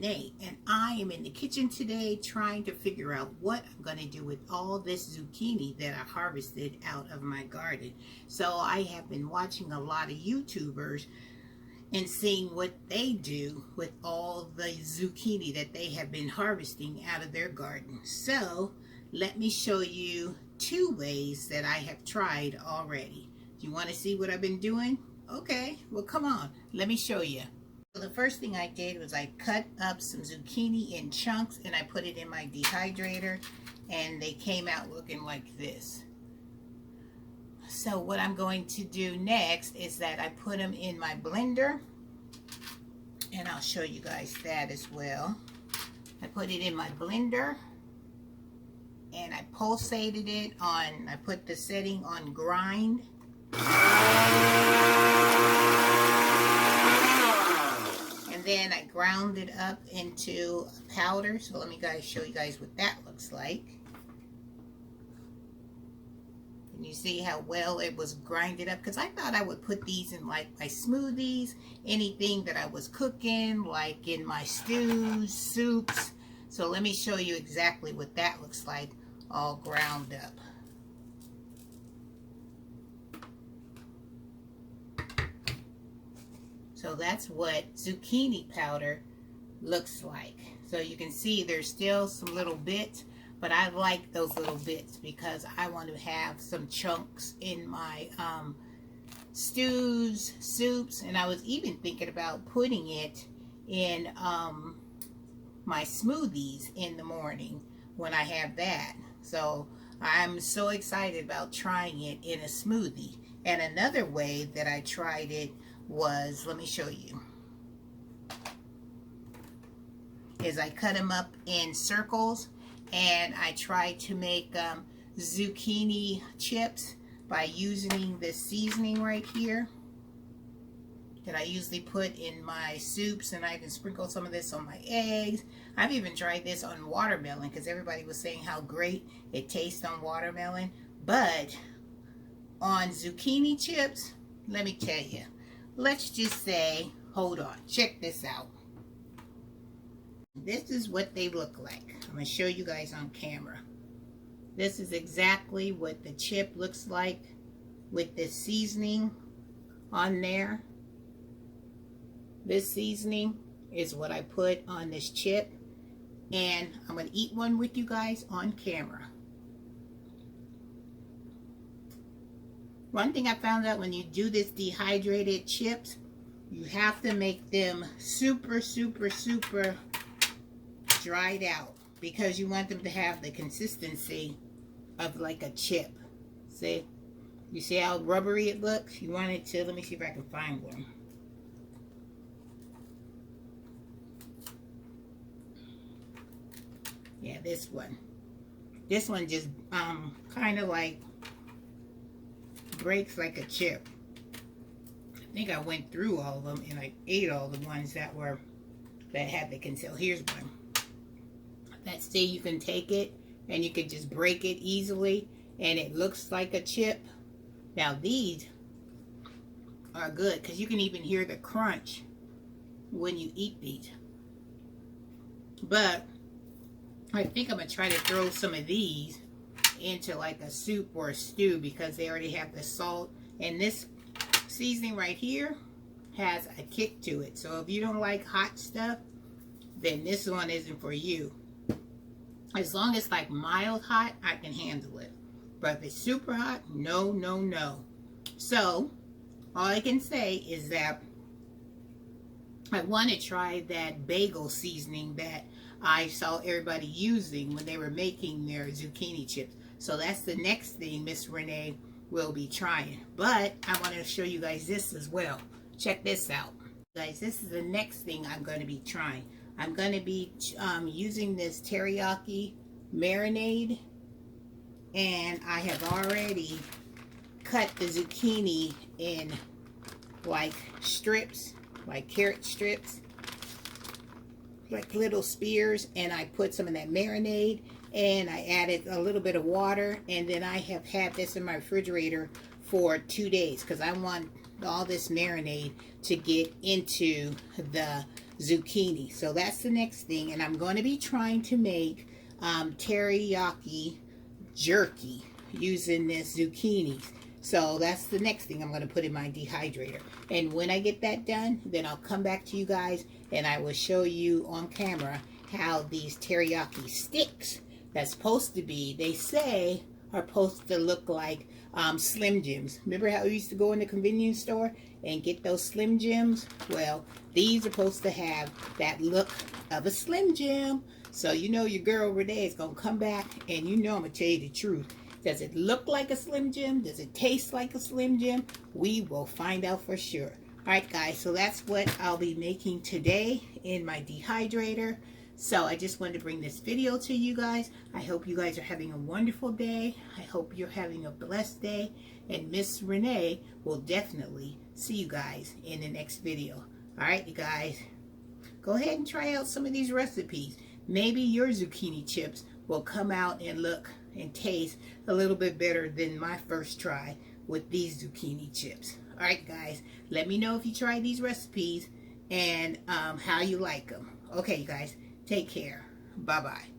Renee, and I am in the kitchen today trying to figure out what I'm going to do with all this zucchini that I harvested out of my garden. So I have been watching a lot of YouTubers and seeing what they do with all the zucchini that they have been harvesting out of their garden. So let me show you 2 ways that I have tried already. Do you want to see what I've been doing? Okay, well come on, let me show you. So the first thing I did was I cut up some zucchini in chunks and I put it in my dehydrator, and they came out looking like this. So what I'm going to do next is that I put them in my blender, and I'll show you guys that as well. I put it in my blender and I pulsated it on, I put the setting on grind. And then I ground it up into a powder. So let me show you guys what that looks like. Can you see how well it was grinded up? Because I thought I would put these in like my smoothies, anything that I was cooking, like in my stews, soups. So let me show you exactly what that looks like, all ground up. So that's what zucchini powder looks like. So you can see there's still some little bits, but I like those little bits because I want to have some chunks in my stews, soups, and I was even thinking about putting it in my smoothies in the morning when I have that. So I'm so excited about trying it in a smoothie. And another way that I tried it was, let me show you, is I cut them up in circles, and I tried to make zucchini chips by using this seasoning right here that I usually put in my soups, and I can sprinkle some of this on my eggs. I've even tried this on watermelon because everybody was saying how great it tastes on watermelon, but on zucchini chips, let me tell you, let's just say, hold on, check this out. This is what they look like. I'm going to show you guys on camera. This is exactly what the chip looks like with this seasoning on there. This seasoning is what I put on this chip, and I'm going to eat one with you guys on camera. One thing I found out when you do this dehydrated chips, you have to make them super, super, super dried out because you want them to have the consistency of like a chip. See? You see how rubbery it looks? You want it to, let me see if I can find one. Yeah, this one. This one just kind of like breaks like a chip. I think I went through all of them and I ate all the ones that had the conceal. Here's one. That's, see, you can take it and you can just break it easily and it looks like a chip. Now these are good because you can even hear the crunch when you eat these. But I think I'm going to try to throw some of these into like a soup or a stew because they already have the salt, and this seasoning right here has a kick to it. So if you don't like hot stuff, then this one isn't for you. As long as like mild hot, I can handle it, but if it's super hot, no, no, no. So all I can say is that I want to try that bagel seasoning that I saw everybody using when they were making their zucchini chips. So that's the next thing Miss Renee will be trying. But I want to show you guys this as well. Check this out. Guys, this is the next thing I'm going to be trying. I'm going to be using this teriyaki marinade. And I have already cut the zucchini in like strips, like carrot strips, like little spears, and I put some of that marinade, and I added a little bit of water, and then I have had this in my refrigerator for 2 days because I want all this marinade to get into the zucchini. So that's the next thing. And I'm going to be trying to make teriyaki jerky using this zucchini. So that's the next thing I'm going to put in my dehydrator. And when I get that done, then I'll come back to you guys and I will show you on camera how these teriyaki sticks that's supposed to be, they say, are supposed to look like Slim Jims. Remember how we used to go in the convenience store and get those Slim Jims? Well, these are supposed to have that look of a Slim Jim. So you know your girl Renee is going to come back and you know I'm going to tell you the truth. Does it look like a Slim Jim? Does it taste like a Slim Jim? We will find out for sure. Alright guys, so that's what I'll be making today in my dehydrator. So I just wanted to bring this video to you guys. I hope you guys are having a wonderful day. I hope you're having a blessed day. And Miss Renee will definitely see you guys in the next video. Alright you guys, go ahead and try out some of these recipes. Maybe your zucchini chips will come out and look and taste a little bit better than my first try with these zucchini chips. Alright guys, let me know if you try these recipes and how you like them. Okay you guys, take care. Bye-bye.